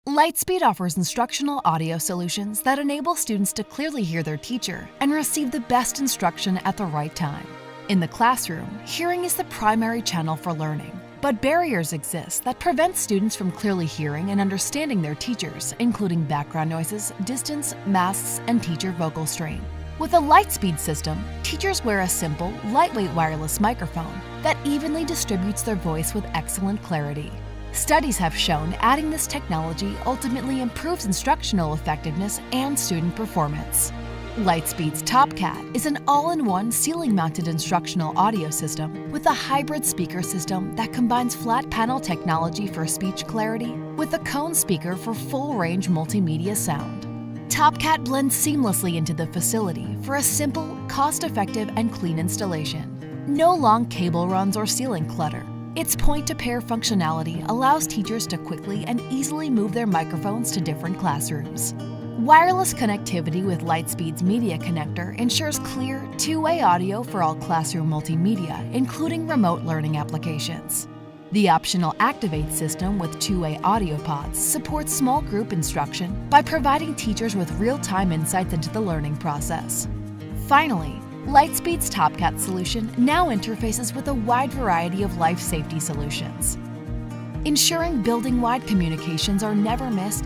Lightspeed offers instructional audio solutions that enable students to clearly hear their teacher and receive the best instruction at the right time. In the classroom, hearing is the primary channel for learning, but barriers exist that prevent students from clearly hearing and understanding their teachers, including background noises, distance, masks, and teacher vocal strain. With a Lightspeed system, teachers wear a simple, lightweight wireless microphone that evenly distributes their voice with excellent clarity. Studies have shown adding this technology ultimately improves instructional effectiveness and student performance. Lightspeed's Topcat is an all-in-one ceiling-mounted instructional audio system with a hybrid speaker system that combines flat panel technology for speech clarity with a cone speaker for full-range multimedia sound. Topcat blends seamlessly into the facility for a simple, cost-effective, and clean installation. No long cable runs or ceiling clutter. Its point-to-pair functionality allows teachers to quickly and easily move their microphones to different classrooms. Wireless connectivity with Lightspeed's Media Connector ensures clear, two-way audio for all classroom multimedia, including remote learning applications. The optional Activate system with two-way audio pods supports small group instruction by providing teachers with real-time insights into the learning process. Finally, Lightspeed's Topcat solution now interfaces with a wide variety of life safety solutions, ensuring building-wide communications are never missed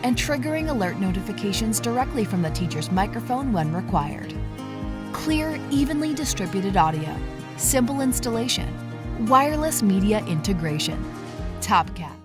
and triggering alert notifications directly from the teacher's microphone when required. Clear, evenly distributed audio, simple installation, wireless media integration. Topcat.